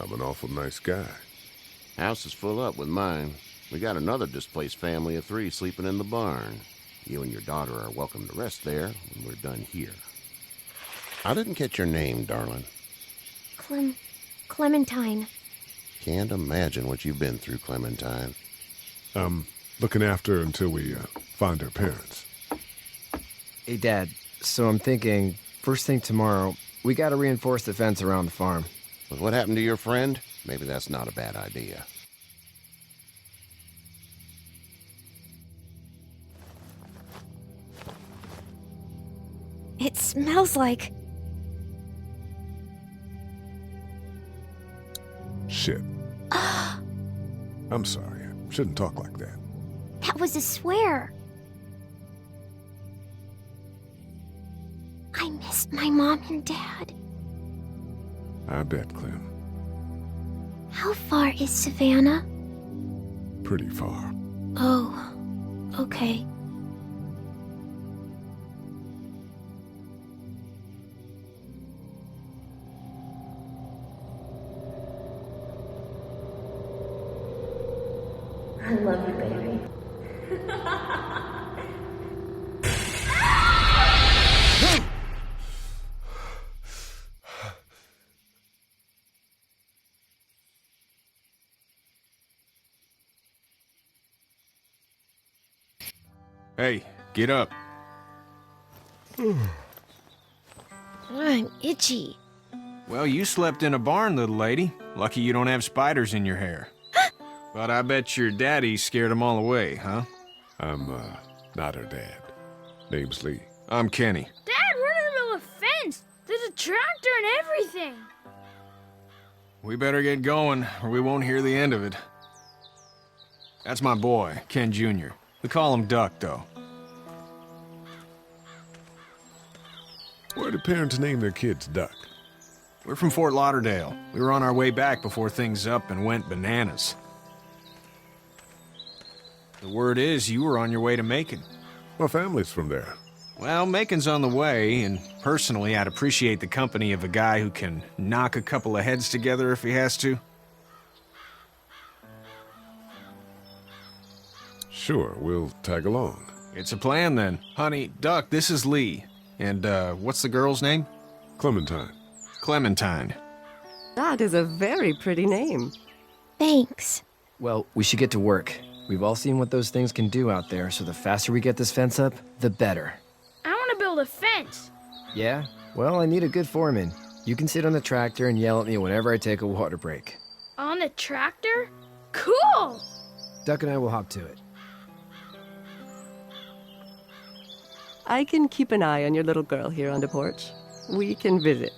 I'm an awful nice guy. House is full up with mine. We got another displaced family of 3 sleeping in the barn. You and your daughter are welcome to rest there when we're done here. I didn't catch your name, darling. Clementine. Can't imagine what you've been through, Clementine. I'm looking after her until we find her parents. Hey, Dad. So I'm thinking, first thing tomorrow, we gotta reinforce the fence around the farm. With what happened to your friend, maybe that's not a bad idea. It smells like... Shit. I'm sorry. I shouldn't talk like that. That was a swear. I missed my mom and dad. I bet, Clem. How far is Savannah? Pretty far. Oh, okay. I love you, baby. Hey, get up. I'm itchy. Well, you slept in a barn, little lady. Lucky you don't have spiders in your hair. But I bet your daddy scared them all away, huh? I'm, not her dad. Name's Lee. I'm Kenny. Dad, we're in the middle of a fence. There's a tractor and everything. We better get going, or we won't hear the end of it. That's my boy, Ken Jr. We call him Duck, though. Why do parents name their kids Duck? We're from Fort Lauderdale. We were on our way back before things up and went bananas. The word is you were on your way to Macon. My family's from there. Well, Macon's on the way, and personally, I'd appreciate the company of a guy who can knock a couple of heads together if he has to. Sure, we'll tag along. It's a plan, then. Honey, Duck, this is Lee. And, what's the girl's name? Clementine. Clementine. That is a very pretty name. Thanks. Well, we should get to work. We've all seen what those things can do out there, so the faster we get this fence up, the better. I want to build a fence. Yeah? Well, I need a good foreman. You can sit on the tractor and yell at me whenever I take a water break. On the tractor? Cool! Duck and I will hop to it. I can keep an eye on your little girl here on the porch. We can visit.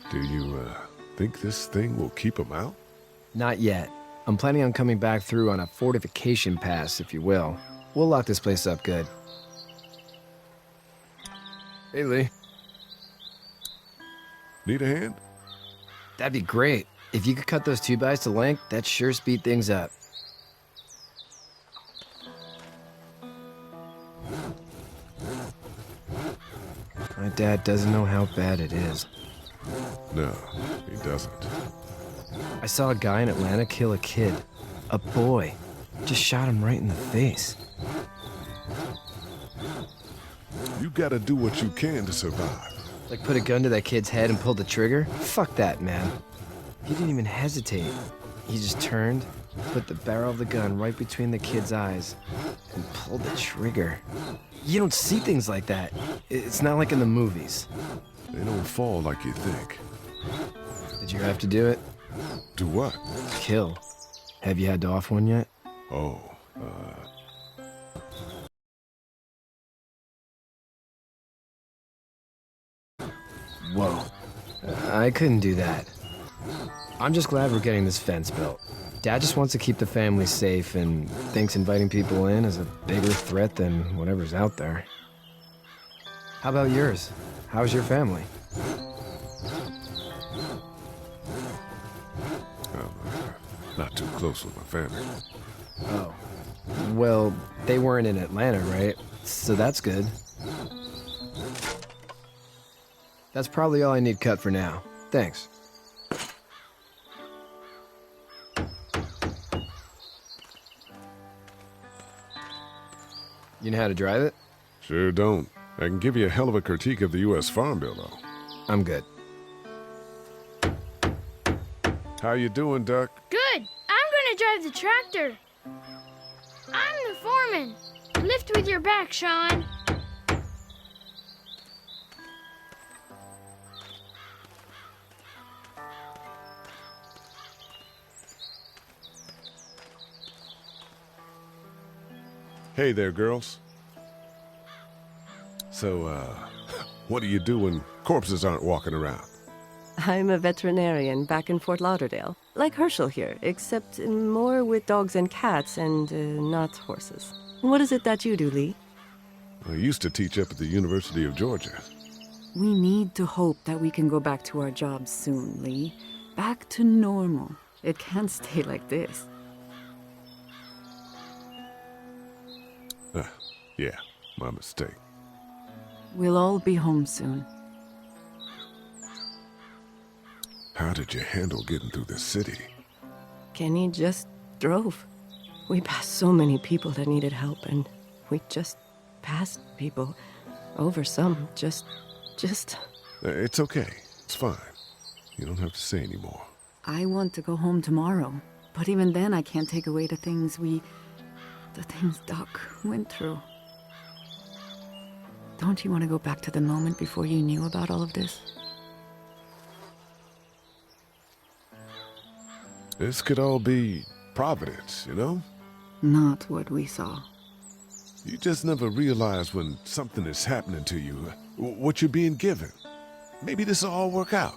Do you, think this thing will keep them out? Not yet. I'm planning on coming back through on a fortification pass, if you will. We'll lock this place up good. Hey, Lee. Need a hand? That'd be great. If you could cut those 2x to length, that'd sure speed things up. My dad doesn't know how bad it is. No, he doesn't. I saw a guy in Atlanta kill a kid. A boy. Just shot him right in the face. You gotta do what you can to survive. Like put a gun to that kid's head and pulled the trigger? Fuck that, man. He didn't even hesitate. He just turned, put the barrel of the gun right between the kid's eyes, and pulled the trigger. You don't see things like that. It's not like in the movies. They don't fall like you think. Did you have to do it? Do what? Kill. Have you had to off one yet? Oh, Whoa. I couldn't do that. I'm just glad we're getting this fence built. Dad just wants to keep the family safe and thinks inviting people in is a bigger threat than whatever's out there. How about yours? How's your family? Not too close with my family. Oh. Well, they weren't in Atlanta, right? So that's good. That's probably all I need cut for now. Thanks. You know how to drive it? Sure don't. I can give you a hell of a critique of the U.S. Farm Bill, though. I'm good. How you doing, Duck? Good. I'm gonna drive the tractor. I'm the foreman. Lift with your back, Sean. Hey there, girls. So, what do you do when corpses aren't walking around? I'm a veterinarian back in Fort Lauderdale. Like Herschel here, except more with dogs and cats and not horses. What is it that you do, Lee? I used to teach up at the University of Georgia. We need to hope that we can go back to our jobs soon, Lee. Back to normal. It can't stay like this. Yeah, my mistake. We'll all be home soon. How did you handle getting through the city? Kenny just drove. We passed so many people that needed help, and we just passed people. Over some, just... It's okay. It's fine. You don't have to say anymore. I want to go home tomorrow. But even then, I can't take away the things Doc went through. Don't you want to go back to the moment before you knew about all of this? This could all be Providence, you know? Not what we saw. You just never realize when something is happening to you, what you're being given. Maybe this will all work out.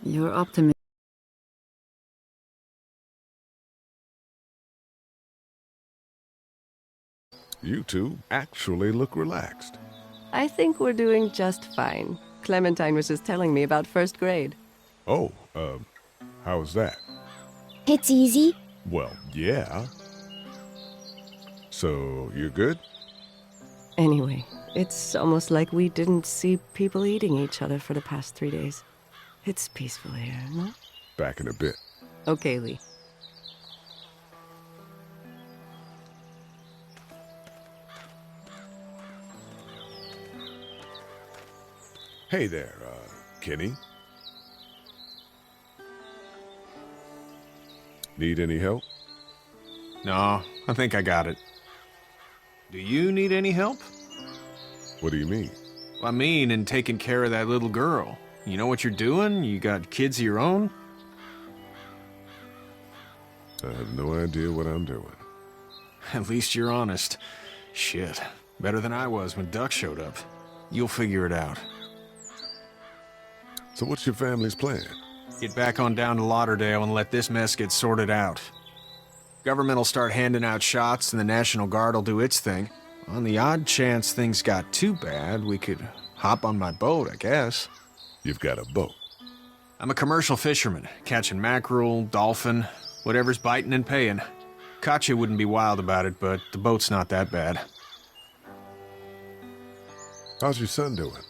You're optimistic. You two actually look relaxed. I think we're doing just fine. Clementine was just telling me about first grade. Oh, how was that? It's easy. Well, yeah. So, you're good? Anyway, it's almost like we didn't see people eating each other for the past 3 days. It's peaceful here, no? Back in a bit. Okay, Lee. Hey there, Kenny. Need any help? No, I think I got it. Do you need any help? What do you mean? I mean, in taking care of that little girl. You know what you're doing? You got kids of your own? I have no idea what I'm doing. At least you're honest. Shit. Better than I was when Duck showed up. You'll figure it out. So what's your family's plan? Get back on down to Lauderdale and let this mess get sorted out. Government will start handing out shots and the National Guard will do its thing. On the odd chance things got too bad, we could hop on my boat, I guess. You've got a boat. I'm a commercial fisherman, catching mackerel, dolphin, whatever's biting and paying. Katya wouldn't be wild about it, but the boat's not that bad. How's your son doing?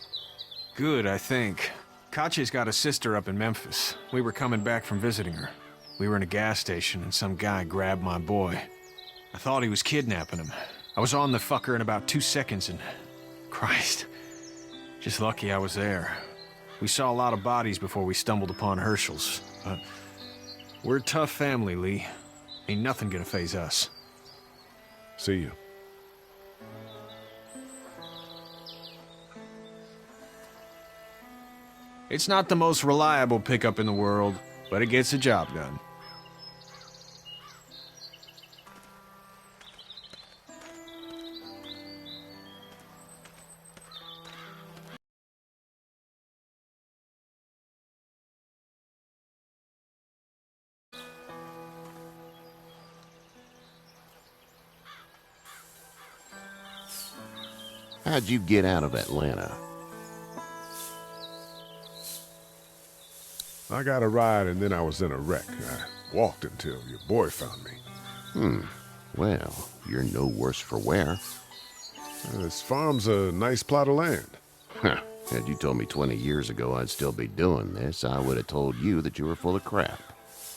Good, I think. Katya's got a sister up in Memphis. We were coming back from visiting her. We were in a gas station and some guy grabbed my boy. I thought he was kidnapping him. I was on the fucker in about 2 seconds and... Christ. Just lucky I was there. We saw a lot of bodies before we stumbled upon Herschel's. But we're a tough family, Lee. Ain't nothing gonna faze us. See you. It's not the most reliable pickup in the world, but it gets the job done. How'd you get out of Atlanta? I got a ride and then I was in a wreck. I walked until your boy found me. Well, you're no worse for wear. This farm's a nice plot of land. Huh. Had you told me 20 years ago I'd still be doing this, I would have told you that you were full of crap.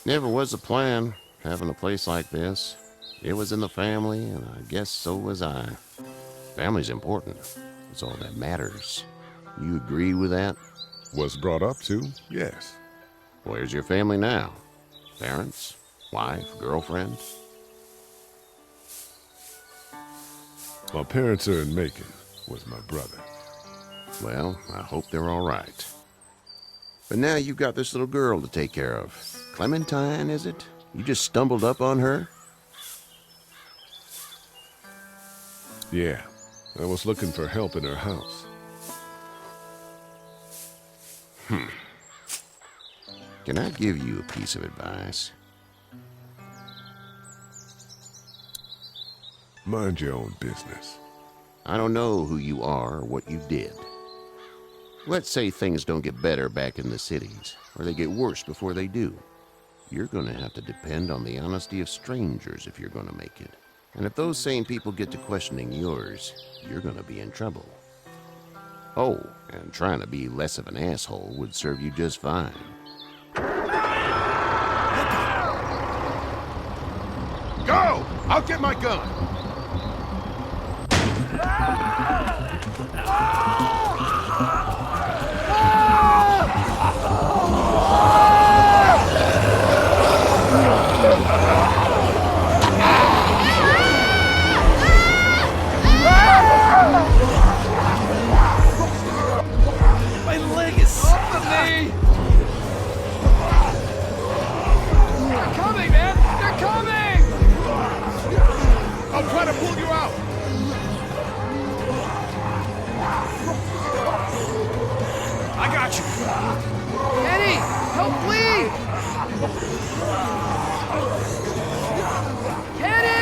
Never was a plan, having a place like this. It was in the family, and I guess so was I. Family's important. It's all that matters. You agree with that? Was brought up to, yes. Where's your family now? Parents? Wife? Girlfriend? My parents are in Macon with my brother. Well, I hope they're all right. But now you've got this little girl to take care of. Clementine, is it? You just stumbled up on her? Yeah, I was looking for help in her house. Can I give you a piece of advice? Mind your own business. I don't know who you are or what you did. Let's say things don't get better back in the cities, or they get worse before they do. You're gonna have to depend on the honesty of strangers if you're gonna make it. And if those same people get to questioning yours, you're gonna be in trouble. Oh, and trying to be less of an asshole would serve you just fine. Go! I'll get my gun! My leg is off of me! They're coming, man! They're coming! I'll try to pull you out! I got you. Eddie! Help, please! Kenny!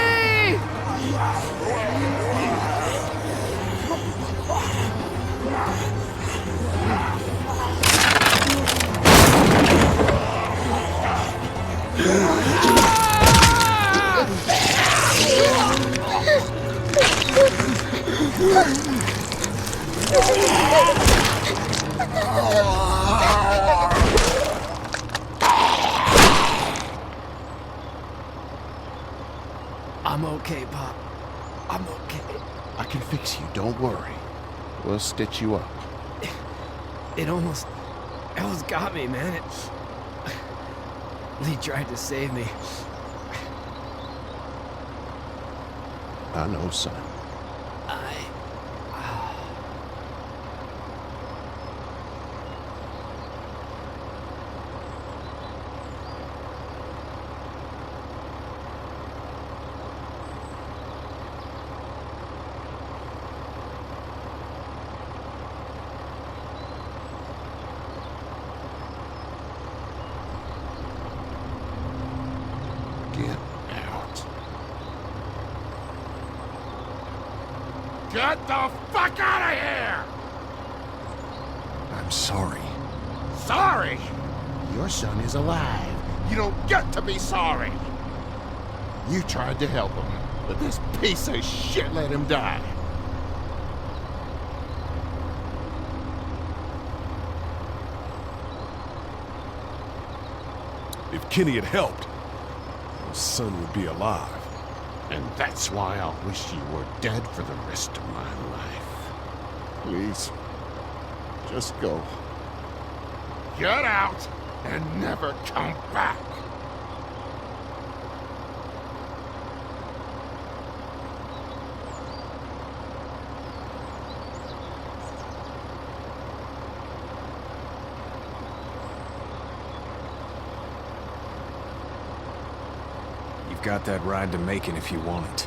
I'm okay, Pop. I'm okay. I can fix you, don't worry. We'll stitch you up. It almost got me, man. Lee tried to save me. I know, son. Get out. Get the fuck out of here! I'm sorry. Sorry! Your son is alive. You don't get to be sorry! You tried to help him, but this piece of shit let him die. If Kenny had helped, your son would be alive. And that's why I'll wish you were dead for the rest of my life. Please, just go. Get out and never come back! You've got that ride to Macon if you want it.